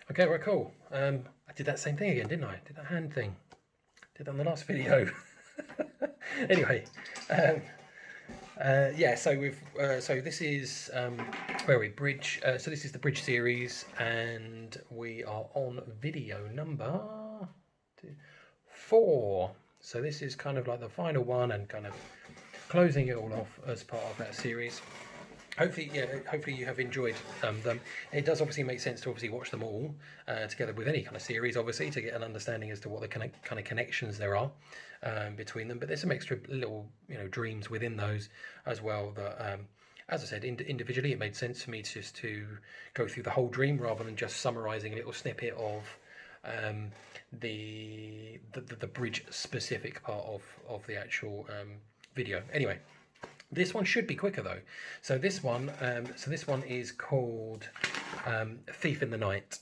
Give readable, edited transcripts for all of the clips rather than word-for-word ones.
Okay, right, cool. I did that same thing again, didn't I? Did that hand thing. Did that on the last video. Anyway, um, yeah. So we've so this is where are we bridge. So this is the bridge series, and we are on video number 4. So this is kind of like the final one, and kind of closing it all off as part of that series. Hopefully, yeah. Hopefully, you have enjoyed them. It does obviously make sense to obviously watch them all together with any kind of series, obviously, to get an understanding as to what the kind of connections there are between them. But there's some extra little, dreams within those as well. That, as I said, individually, it made sense for me just to go through the whole dream rather than just summarising a little snippet of the bridge specific part of the actual video. Anyway. This one should be quicker though. So this one is called Thief in the Night.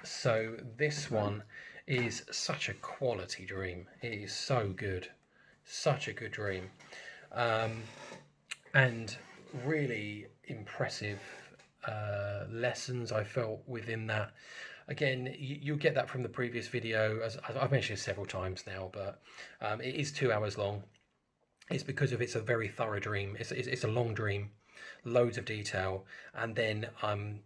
So this one is such a quality dream. It is so good, such a good dream, and really impressive lessons I felt within that. Again, you'll get that from the previous video, as I've mentioned it several times now, but it is 2 hours long. It's because of it's a very thorough dream. It's a long dream, loads of detail, and then I'm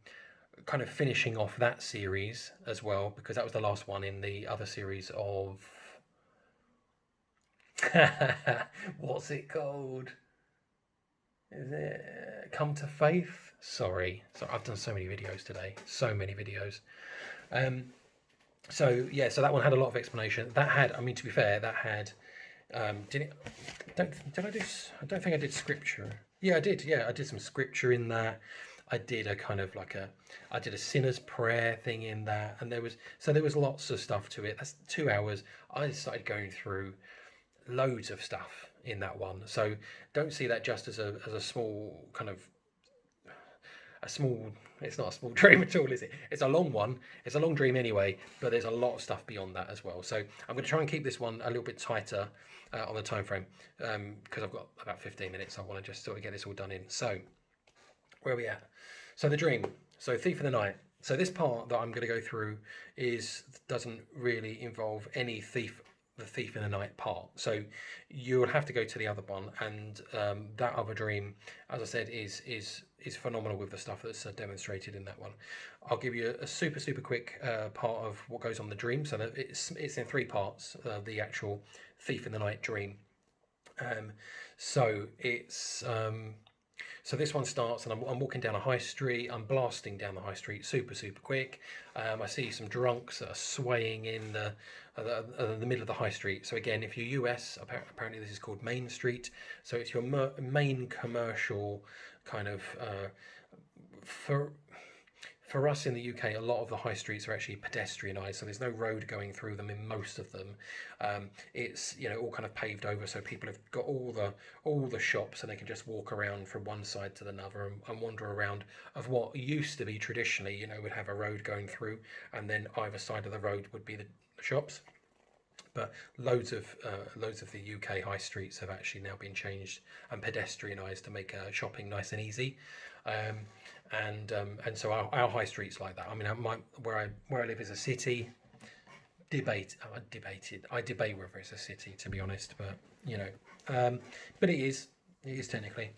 kind of finishing off that series as well because that was the last one in the other series of what's it called? Is it Come to Faith? Sorry, I've done so many videos today, so many videos. So yeah, so that one had a lot of explanation. That had, I mean, to be fair, that had. Did it? Did I do? I don't think I did scripture. Yeah, I did. Yeah, I did some scripture in that. I did a kind of like I did a sinner's prayer thing in that, and there was lots of stuff to it. That's 2 hours. I started going through loads of stuff in that one. So don't see that just as a small kind of a small. It's not a small dream at all, is it? It's a long one. It's a long dream anyway, but there's a lot of stuff beyond that as well. So I'm going to try and keep this one a little bit tighter on the time frame because I've got about 15 minutes. I want to just sort of get this all done in. So where are we at? So the dream. So Thief in the Night. So this part that I'm going to go through doesn't really involve any the Thief in the Night part. So you'll have to go to the other one, and that other dream, as I said, is phenomenal with the stuff that's demonstrated in that one. I'll give you a super quick part of what goes on the dream. So that it's in 3 parts. The actual Thief in the Night dream. So it's. So this one starts, and I'm walking down a high street. I'm blasting down the high street super quick. I see some drunks that are swaying in the middle of the high street. So again, if you're US, apparently this is called Main Street. So it's your main commercial kind of for us in the UK, a lot of the high streets are actually pedestrianised, so there's no road going through them in most of them. It's all kind of paved over, so people have got all the shops, and they can just walk around from one side to another and wander around of what used to be traditionally, would have a road going through, and then either side of the road would be the shops. But loads of the UK high streets have actually now been changed and pedestrianised to make shopping nice and easy. And so our high streets like that. I mean, where I live is a city. I debate whether it's a city, to be honest, but but it is technically.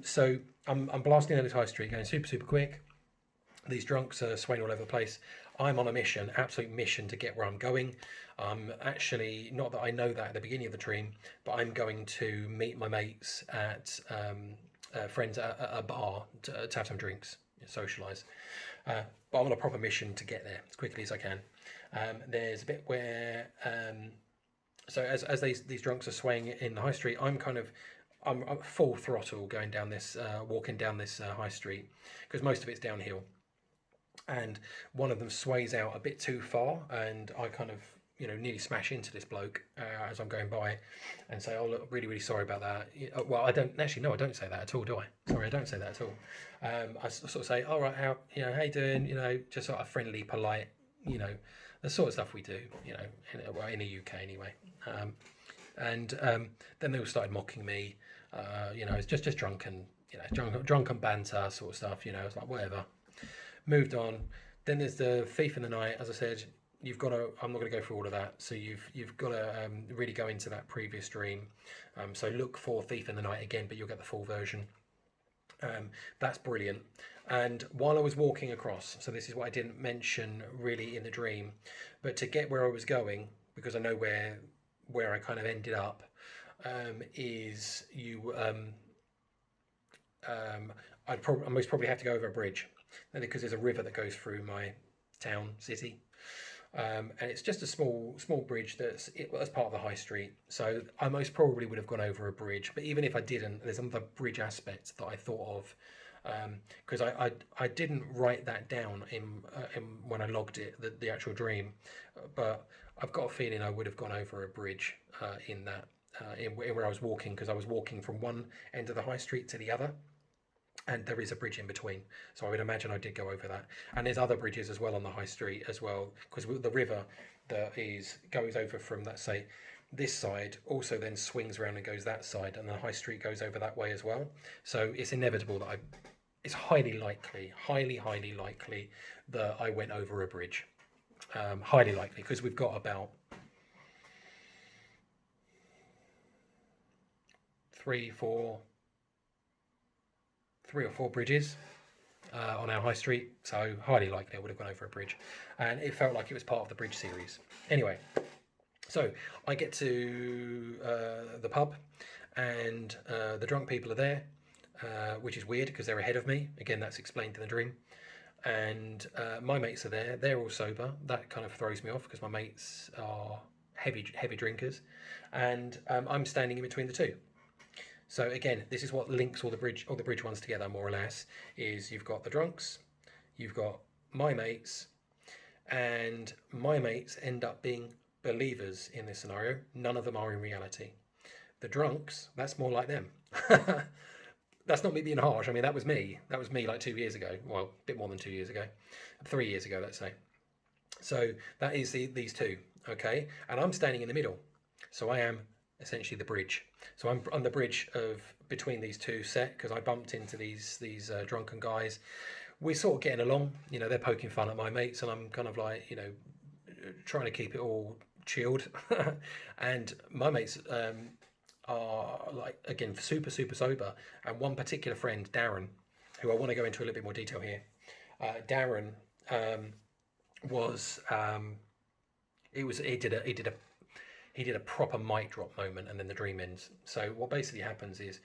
So I'm blasting down this high street, going super quick. These drunks are swaying all over the place. I'm on a mission, absolute mission to get where I'm going. Actually, not that I know that at the beginning of the dream, but I'm going to meet my mates at friends at a bar to have some drinks, socialise. But I'm on a proper mission to get there as quickly as I can. There's a bit where, so as these drunks are swaying in the high street, I'm full throttle going down this, walking down this high street because most of it's downhill. And one of them sways out a bit too far, and I kind of nearly smash into this bloke as I'm going by, and say, "Oh, look, really sorry about that." Well, I don't actually. No, I don't say that at all, do I? Sorry, I don't say that at all. I sort of say, "All right, how you doing?" Just sort of friendly, polite. The sort of stuff we do. In the UK anyway. And then they all started mocking me. It's just drunken, drunken banter sort of stuff. It's like whatever. Moved on. Then there's the Thief in the Night. As I said, you've got to. I'm not going to go through all of that. So you've got to really go into that previous dream. So look for Thief in the Night again, but you'll get the full version. That's brilliant. And while I was walking across, so this is what I didn't mention really in the dream, but to get where I was going, because I know where I kind of ended up, is you. I most probably have to go over a bridge, because there's a river that goes through my town city. And it's just a small bridge that's part of the high street. So I most probably would have gone over a bridge, but even if I didn't, there's another bridge aspect that I thought of, because I didn't write that down in when I logged it, the actual dream, but I've got a feeling I would have gone over a bridge in that in where I was walking, because I was walking from one end of the high street to the other, and there is a bridge in between, so I would imagine I did go over that. And there's other bridges as well on the high street as well, because the river that goes over from, let's say, this side also then swings around and goes that side, and the high street goes over that way as well. So it's inevitable that it's highly likely that I went over a bridge. Highly likely, because we've got about three or four bridges on our high street, so highly likely I would have gone over a bridge, and it felt like it was part of the bridge series. Anyway, so I get to the pub, and the drunk people are there, which is weird because they're ahead of me. Again, that's explained in the dream. And my mates are there. They're all sober. That kind of throws me off because my mates are heavy drinkers, and I'm standing in between the two. So again, this is what links all the bridge ones together, more or less. Is you've got the drunks, you've got my mates, and my mates end up being believers in this scenario. None of them are in reality. The drunks, that's more like them. That's not me being harsh. I mean, that was me. That was me like 2 years ago. Well, a bit more than 2 years ago. 3 years ago, let's say. So that is these two, okay? And I'm standing in the middle. So I am essentially the bridge. So I'm on the bridge of between these two set, because I bumped into these drunken guys. We're sort of getting along. You know, they're poking fun at my mates, and I'm kind of like, you know, trying to keep it all chilled. And my mates are like, again, super sober. And one particular friend, Darren, who I want to go into a little bit more detail here. Darren was he did a proper mic drop moment, and then the dream ends. So what basically happens is,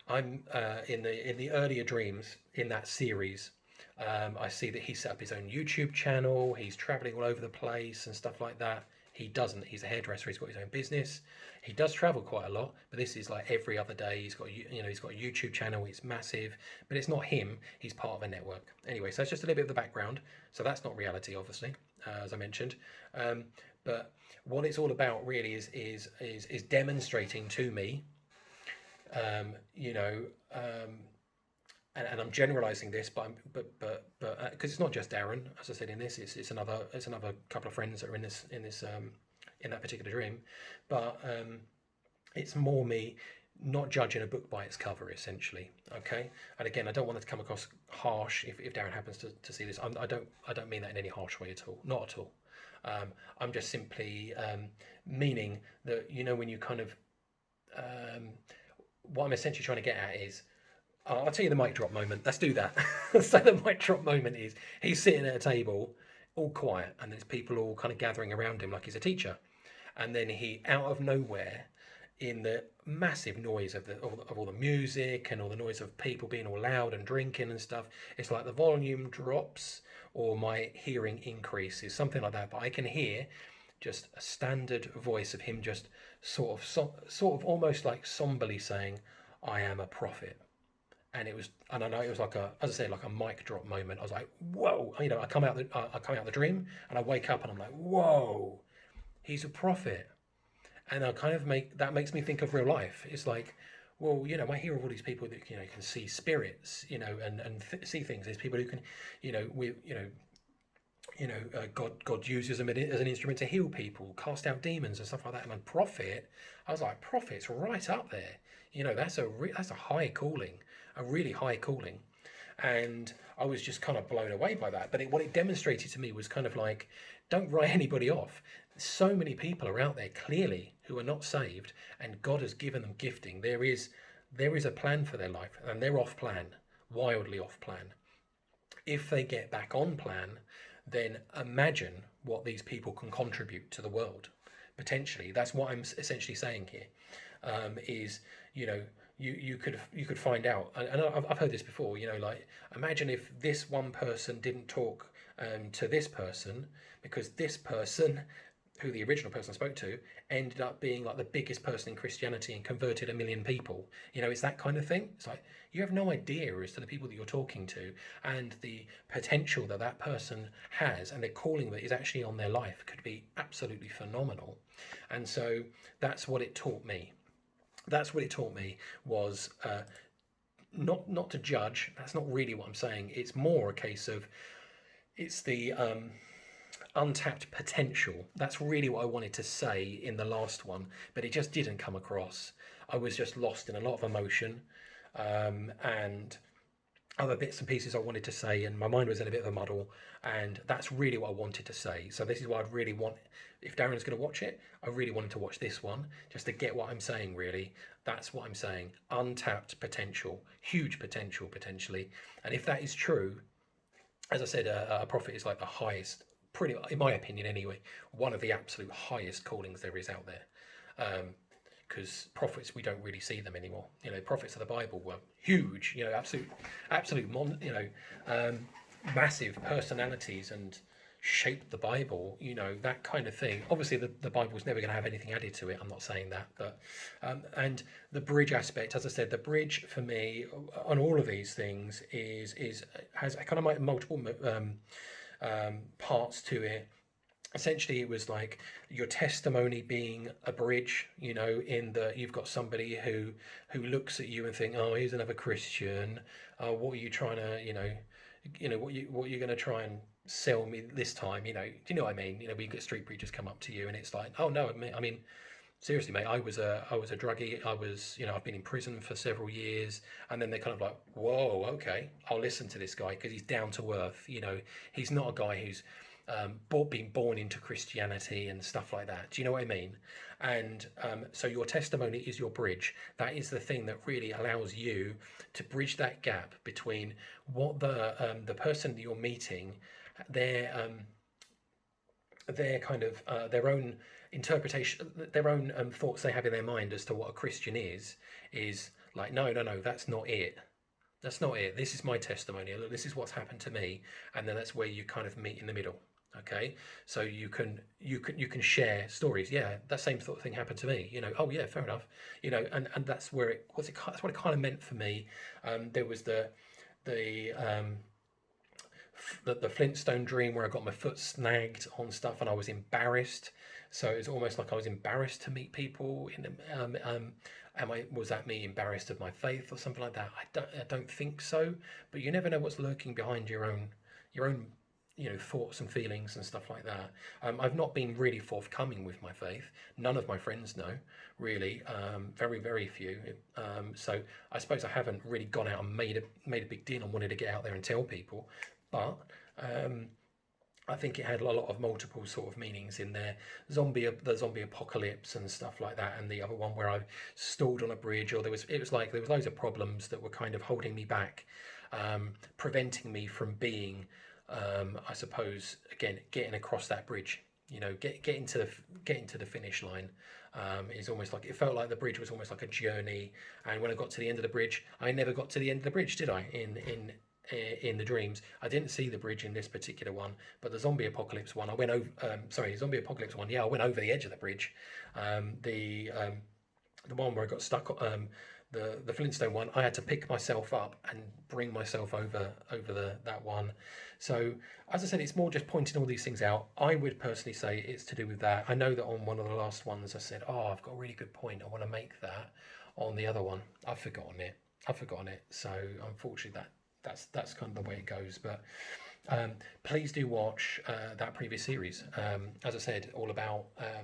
I'm in the earlier dreams in that series. I see that he set up his own YouTube channel. He's traveling all over the place and stuff like that. He doesn't. He's a hairdresser. He's got his own business. He does travel quite a lot, but this is like every other day. He's got he's got a YouTube channel. It's massive, but it's not him. He's part of a network. Anyway, so that's just a little bit of the background. So that's not reality, obviously, as I mentioned. But what it's all about really is demonstrating to me, and I'm generalizing this, but because it's not just Darren, as I said in this, it's another couple of friends that are in that particular dream, but it's more me not judging a book by its cover, essentially. Okay, and again, I don't want it to come across harsh if Darren happens to see this. I don't mean that in any harsh way at all, not at all. I'm just simply meaning that, when you kind of what I'm essentially trying to get at is, I'll tell you the mic drop moment. Let's do that. So the mic drop moment is he's sitting at a table, all quiet, and there's people all kind of gathering around him like he's a teacher. And then he, out of nowhere, in the massive noise of all the music and all the noise of people being all loud and drinking and stuff, it's like the volume drops or my hearing increases, something like that. But I can hear just a standard voice of him just sort of almost like somberly saying, "I am a prophet." And I know it was like as I say, like a mic drop moment. I was like, whoa, I come out the dream, and I wake up and I'm like, whoa, he's a prophet. And I kind of makes me think of real life. It's like, well, I hear of all these people that, can see spirits, and see things. There's people who can, God uses them as an instrument to heal people, cast out demons and stuff like that. And prophet, I was like, prophet's right up there. That's a high calling, a really high calling. And I was just kind of blown away by that. But what it demonstrated to me was kind of like, don't write anybody off. So many people are out there clearly who are not saved, and God has given them gifting. There is a plan for their life, and they're off plan, wildly off plan. If they get back on plan, then imagine what these people can contribute to the world. Potentially, that's what I'm essentially saying here. Is, you know, you could find out, and I've heard this before. You know, like, imagine if this one person didn't talk to this person, because this person, who the original person spoke to, ended up being like the biggest person in Christianity and converted 1 million people. You know, it's that kind of thing. It's like, you have no idea as to the people that you're talking to and the potential that that person has, and the calling that is actually on their life could be absolutely phenomenal. And so that's what it taught me. That's what it taught me was not to judge. That's not really what I'm saying. It's more a case of, it's the untapped potential. That's really what I wanted to say in the last one, but it just didn't come across. I was just lost in a lot of emotion, and other bits and pieces I wanted to say, and my mind was in a bit of a muddle. And that's really what I wanted to say. So this is what I really want. If Darren's going to watch it, I really wanted to watch this one just to get what I'm saying. Really, that's what I'm saying. Untapped potential, huge potential potentially. And if that is true, as I said, a prophet is like the highest, pretty, in my opinion anyway, one of the absolute highest callings there is out there. Because prophets, we don't really see them anymore. You know, prophets of the Bible were huge. You know, massive personalities, and shaped the Bible. You know, that kind of thing. Obviously, the Bible's never going to have anything added to it. I'm not saying that, but and the bridge aspect, as I said, the bridge for me on all of these things has kind of like multiple parts to it. Essentially, it was like your testimony being a bridge, you know, in that you've got somebody who looks at you and think, oh, here's another Christian. What are you trying to, what you're going to try and sell me this time? You know, do you know what I mean? You know, we get street preachers come up to you, and it's like, oh no, I mean, seriously, mate, I was a druggie. I've been in prison for several years, and then they're kind of like, whoa, okay, I'll listen to this guy because he's down to earth. You know, he's not a guy who's being born into Christianity and stuff like that. Do you know what I mean? And so your testimony is your bridge. That is the thing that really allows you to bridge that gap between what the person that you're meeting, their kind of their own interpretation, their own thoughts they have in their mind as to what a Christian is like, no, that's not it. That's not it. This is my testimony. Look, this is what's happened to me, and then that's where you kind of meet in the middle. Okay, so you can share stories. Yeah, that same sort of thing happened to me. You know, oh yeah, fair enough. You know, and that's where that's what it kind of meant for me. There was the Flintstone dream where I got my foot snagged on stuff and I was embarrassed. So it's almost like I was embarrassed to meet people. Was that me embarrassed of my faith or something like that? I don't think so. But you never know what's lurking behind your own thoughts and feelings and stuff like that. I've not been really forthcoming with my faith. None of my friends know, really. Very, very few. So I suppose I haven't really gone out and made a big deal and wanted to get out there and tell people. But I think it had a lot of multiple sort of meanings in there. The zombie apocalypse and stuff like that, and the other one where I stalled on a bridge, or there was loads of problems that were kind of holding me back, preventing me from being, I suppose, again, getting across that bridge. You know, getting to the finish line. Is almost like, it felt like the bridge was almost like a journey. And when I got to the end of the bridge, I never got to the end of the bridge, did I? In the dreams, I didn't see the bridge in this particular one, but the zombie apocalypse one, I went over. Zombie apocalypse one, yeah, I went over the edge of the bridge. The one where I got stuck, the Flintstone one, I had to pick myself up and bring myself over that one. So as I said, it's more just pointing all these things out. I would personally say it's to do with that. I know that on one of the last ones I said, oh, I've got a really good point, I want to make that. On the other one, I've forgotten it. So unfortunately that's kind of the way it goes. But please do watch that previous series. As I said, all about a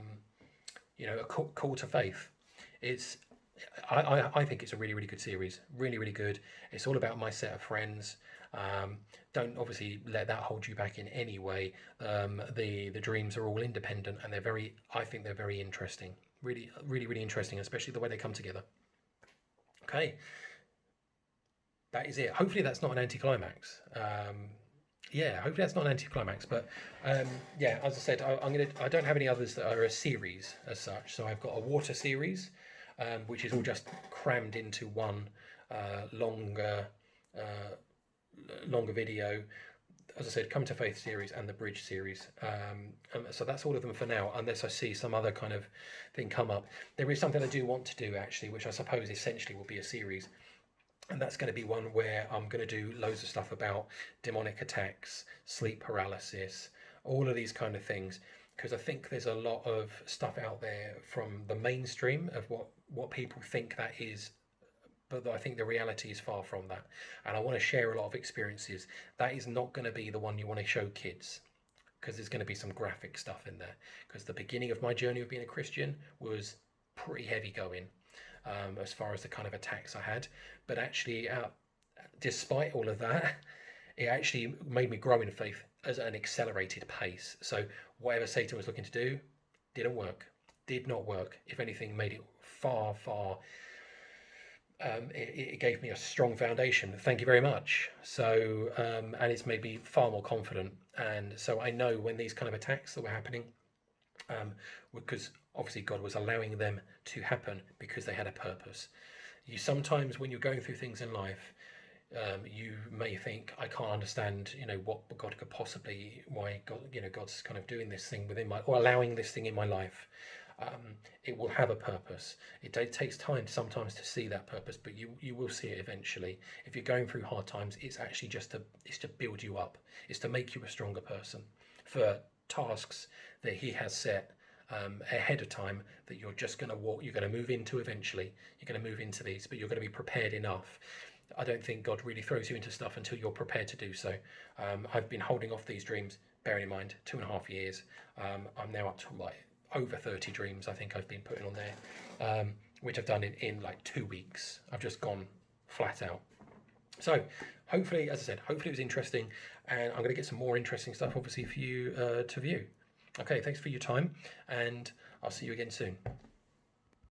call to faith. I think it's a really, really good series. Really, really good. It's all about my set of friends. Don't obviously let that hold you back in any way. The dreams are all independent, and I think they're very interesting. Really, really, really interesting, especially the way they come together. Okay, that is it. Hopefully, that's not an anticlimax. Yeah, hopefully that's not an anticlimax. But yeah, as I said, I don't have any others that are a series as such. So I've got a water series, which is all just crammed into one longer longer video. As I said, Come to Faith series and the Bridge series. So that's all of them for now, unless I see some other kind of thing come up. There is something I do want to do actually, which I suppose essentially will be a series, and that's going to be one where I'm going to do loads of stuff about demonic attacks, sleep paralysis, all of these kind of things, because I think there's a lot of stuff out there from the mainstream of what people think that is, but I think the reality is far from that. And I want to share a lot of experiences. That is not going to be the one you want to show kids, because there's going to be some graphic stuff in there. Because the beginning of my journey of being a Christian was pretty heavy going, as far as the kind of attacks I had. But actually, despite all of that, it actually made me grow in faith at an accelerated pace. So whatever Satan was looking to do didn't work, did not work. If anything, made it far, far. It gave me a strong foundation. Thank you very much. So, and it's made me far more confident. And so I know when these kind of attacks that were happening, because obviously God was allowing them to happen because they had a purpose. You sometimes, when you're going through things in life, you may think, I can't understand, what God could possibly, why God, God's kind of doing this thing within or allowing this thing in my life. It will have a purpose. It takes time sometimes to see that purpose, but you will see it eventually. If you're going through hard times, it's actually it's to build you up. It's to make you a stronger person for tasks that He has set ahead of time, that you're just going to walk. You're going to move into eventually. You're going to move into these, but you're going to be prepared enough. I don't think God really throws you into stuff until you're prepared to do so. I've been holding off these dreams, bearing in mind 2.5 years. I'm now up to over 30 dreams I think I've been putting on there, which I've done in like 2 weeks. I've just gone flat out. So hopefully, as I said, hopefully it was interesting, and I'm going to get some more interesting stuff obviously for you to view. Okay, thanks for your time, and I'll see you again soon.